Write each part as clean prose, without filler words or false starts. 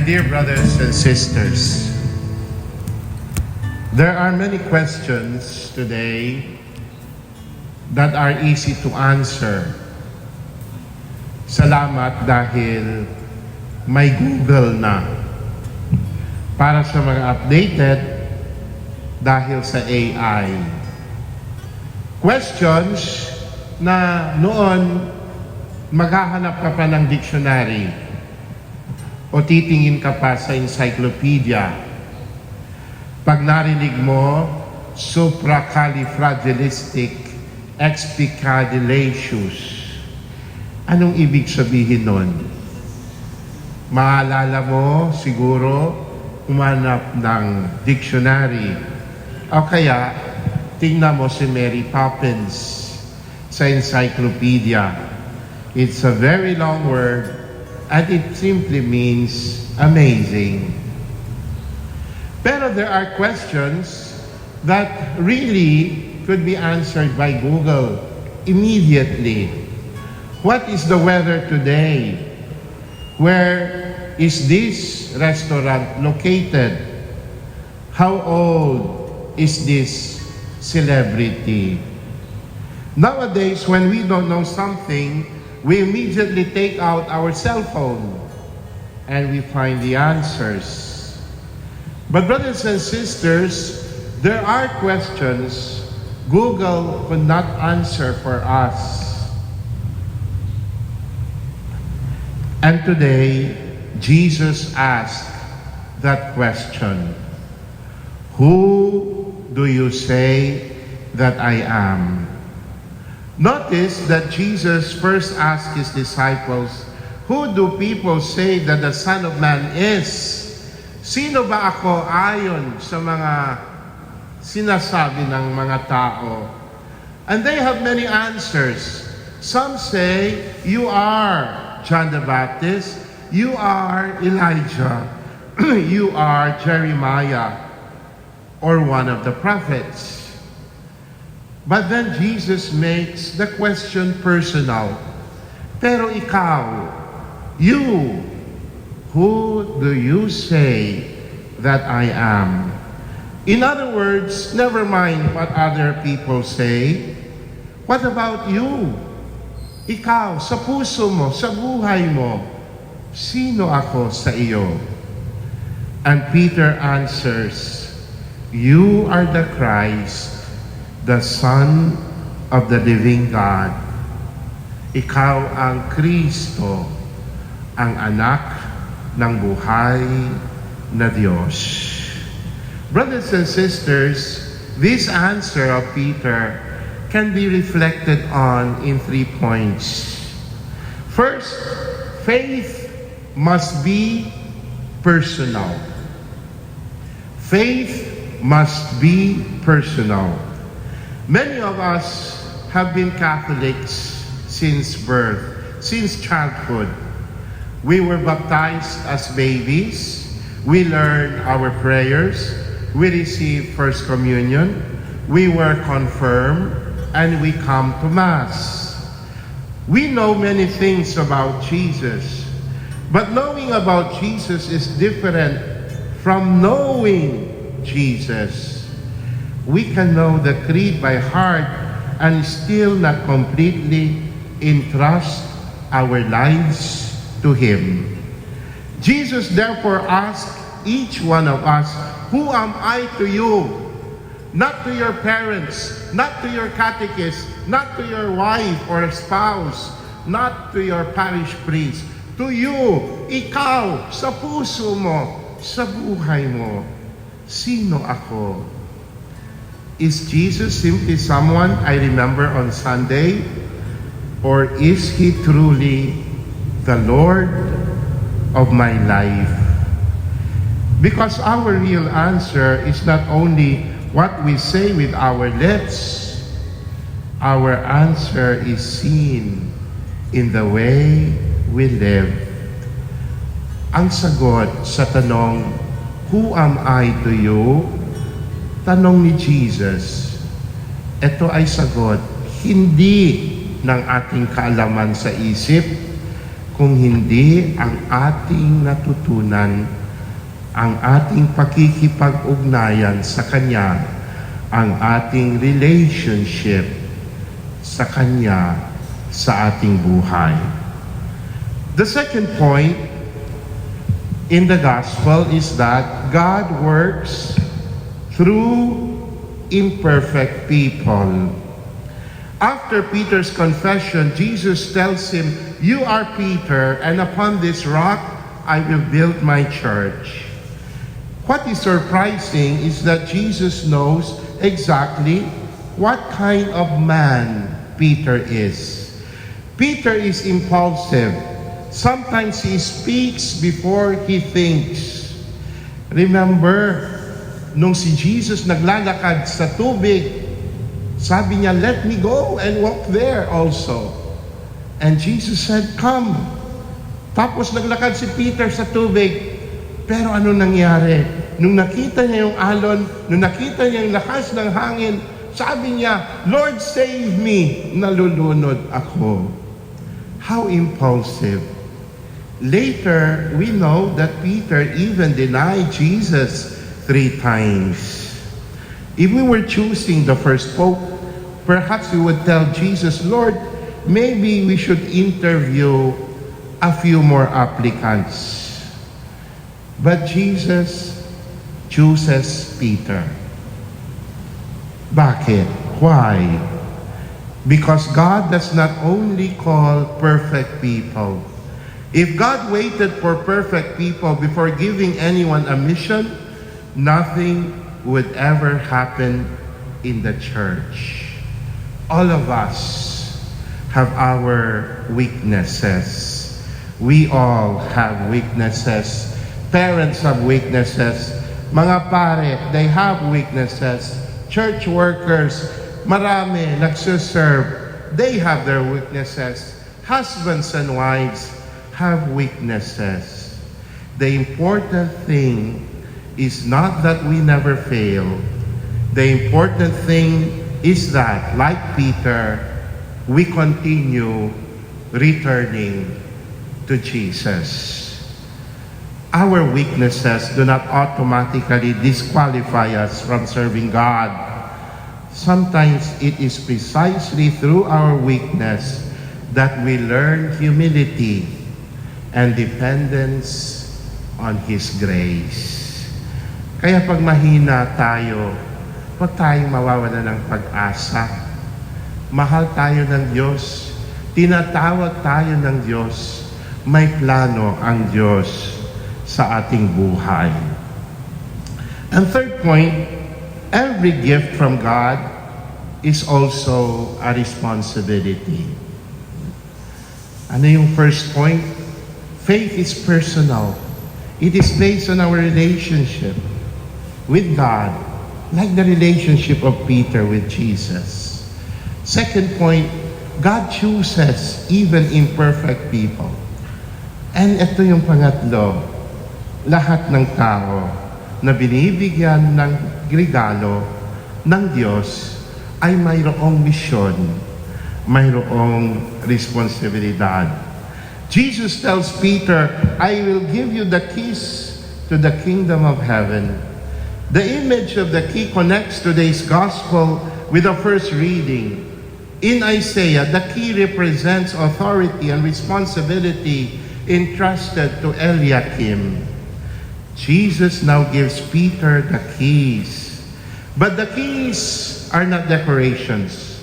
My dear brothers and sisters, there are many questions today that are easy to answer. Salamat dahil may Google na. Para sa mga updated, dahil sa AI. Questions na noon maghahanap ka pa ng dictionary o titingin ka pa sa encyclopedia. Pag narinig mo, supracalifragilisticexpialidocious. Anong ibig sabihin nun? Maalala mo siguro umanap ng dictionary. O kaya, tingnan mo si Mary Poppins sa encyclopedia. It's a very long word and it simply means amazing. Pero there are questions that really could be answered by Google immediately. What is the weather today? Where is this restaurant located? How old is this celebrity? Nowadays, when we don't know something, we immediately take out our cell phone and we find the answers. But brothers and sisters, there are questions Google could not answer for us. And today, Jesus asked that question. Who do you say that I am? Notice that Jesus first asked his disciples, who do people say that the Son of Man is? Sino ba ako ayon sa mga sinasabi ng mga tao? And they have many answers. Some say, you are John the Baptist, you are Elijah, you are Jeremiah, or one of the prophets. But then Jesus makes the question personal. Pero ikaw, you, who do you say that I am? In other words, never mind what other people say. What about you? Ikaw, sa puso mo, sa buhay mo, sino ako sa iyo? And Peter answers, you are the Christ, the Son of the living God. Ikaw ang Kristo, ang anak ng buhay na Diyos. Brothers and sisters, this answer of Peter can be reflected on in 3 points. First, faith must be personal. Faith must be personal. Many of us have been Catholics since birth, since childhood. We were baptized as babies. We learned our prayers. We received First Communion. We were confirmed, and we come to Mass. We know many things about Jesus, but knowing about Jesus is different from knowing Jesus. We can know the creed by heart and still not completely entrust our lives to Him. Jesus therefore asked each one of us, who am I to you? Not to your parents, not to your catechist, not to your wife or spouse, not to your parish priest. To you, ikaw, sa puso mo, sa buhay mo, sino ako? Is Jesus simply someone I remember on Sunday? Or is He truly the Lord of my life? Because our real answer is not only what we say with our lips, our answer is seen in the way we live. Ang sagot sa tanong, who am I to you? Tanong ni Jesus, ito ay sagot hindi ng ating kaalaman sa isip, kung hindi ang ating natutunan, ang ating pakikipag-ugnayan sa Kanya, ang ating relationship sa Kanya sa ating buhay. The second point in the gospel is that God works through imperfect people. After Peter's confession, Jesus tells him, "You are Peter, and upon this rock I will build my church." What is surprising is that Jesus knows exactly what kind of man Peter is. Peter is impulsive. Sometimes he speaks before he thinks. Remember, nung si Jesus naglalakad sa tubig, sabi niya, "Let me go and walk there also." And Jesus said, "Come." Tapos naglakad si Peter sa tubig. Pero ano nangyari? Nung nakita niya yung alon, nung nakita niya yung lakas ng hangin, sabi niya, "Lord, save me." Nalulunod ako. How impulsive. Later, we know that Peter even denied Jesus 3 times. If we were choosing the first pope, perhaps we would tell Jesus, "Lord, maybe we should interview a few more applicants." But Jesus chooses Peter. Bakit? Why? Because God does not only call perfect people. If God waited for perfect people before giving anyone a mission, nothing would ever happen in the church. All of us have our weaknesses. We all have weaknesses. Parents have weaknesses. Mga pare, they have weaknesses. Church workers, marami nagsuserve. They have their weaknesses. Husbands and wives have weaknesses. The important thing is not that we never fail. The important thing is that, like Peter, we continue returning to Jesus. Our weaknesses do not automatically disqualify us from serving God. Sometimes it is precisely through our weakness that we learn humility and dependence on His grace. Kaya pag mahina tayo, huwag tayong mawawala ng pag-asa. Mahal tayo ng Diyos. Tinatawag tayo ng Diyos. May plano ang Diyos sa ating buhay. And third point, every gift from God is also a responsibility. Ano yung first point? Faith is personal. It is based on our relationship with God, like the relationship of Peter with Jesus. Second point, God chooses even imperfect people. And ito yung pangatlo, lahat ng tao na binibigyan ng regalo ng Diyos ay mayroong misyon, mayroong responsibilidad. Jesus tells Peter, "I will give you the keys to the kingdom of heaven." The image of the key connects today's gospel with the first reading. In Isaiah, the key represents authority and responsibility entrusted to Eliakim. Jesus now gives Peter the keys. But the keys are not decorations.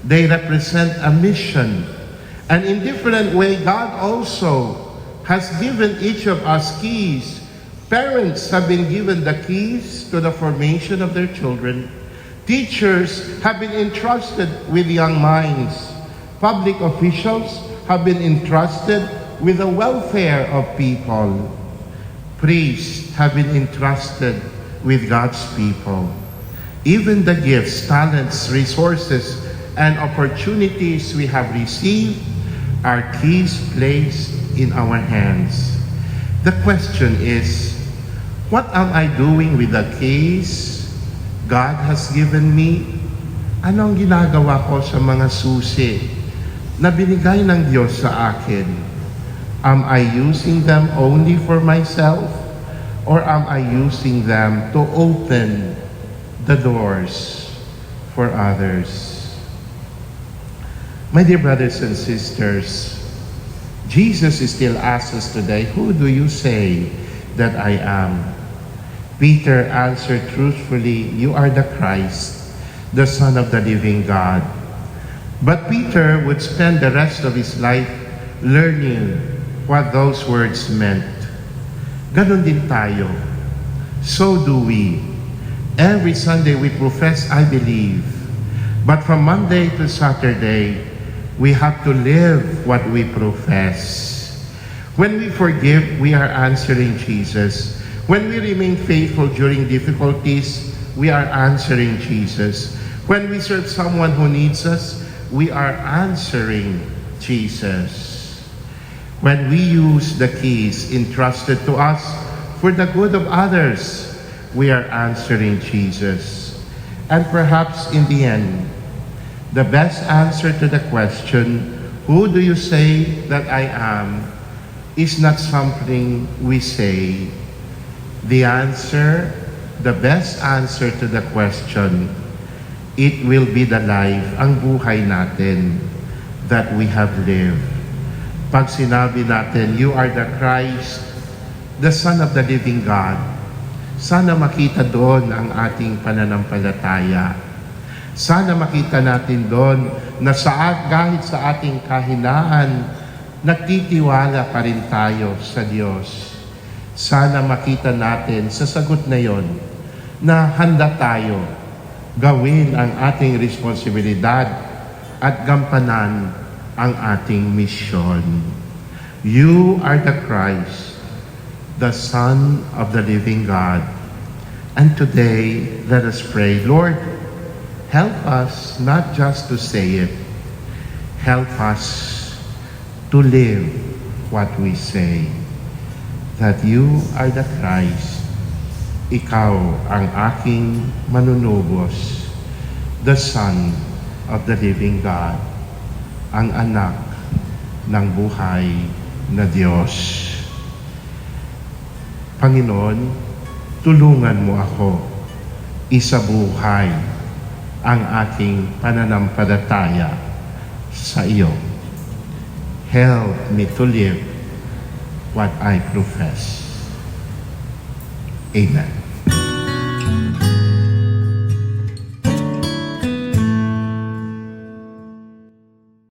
They represent a mission. And in different way, God also has given each of us keys. Parents have been given the keys to the formation of their children. Teachers have been entrusted with young minds. Public officials have been entrusted with the welfare of people. Priests have been entrusted with God's people. Even the gifts, talents, resources, and opportunities we have received are keys placed in our hands. The question is, what am I doing with the keys God has given me? Anong ginagawa ko sa mga susi na binigay ng Diyos sa akin? Am I using them only for myself, or am I using them to open the doors for others? My dear brothers and sisters, Jesus still asks us today, who do you say that I am? Peter answered truthfully, you are the Christ, the Son of the living God. But Peter would spend the rest of his life learning what those words meant. Ganon din tayo. So do we. Every Sunday we profess, I believe. But from Monday to Saturday, we have to live what we profess. When we forgive, we are answering Jesus. When we remain faithful during difficulties, we are answering Jesus. When we serve someone who needs us, we are answering Jesus. When we use the keys entrusted to us for the good of others, we are answering Jesus. And perhaps in the end, the best answer to the question, who do you say that I am, is not something we say. The answer, the best answer to the question, it will be the life, ang buhay natin that we have lived. Pag sinabi natin, you are the Christ, the Son of the living God, sana makita doon ang ating pananampalataya. Sana makita natin doon na kahit sa ating kahinaan, nagtitiwala pa rin tayo sa Diyos. Sana makita natin sa sagot na yon na handa tayo gawin ang ating responsibilidad at gampanan ang ating misyon. You are the Christ, the Son of the living God. And today, let us pray, Lord, help us not just to say it, help us to live what we say. That you are the Christ, ikaw ang aking manunubos, the Son of the living God, ang anak ng buhay na Diyos. Panginoon, tulungan mo ako isabuhay ang aking pananampalataya sa iyo. Help me to live what I profess. Amen.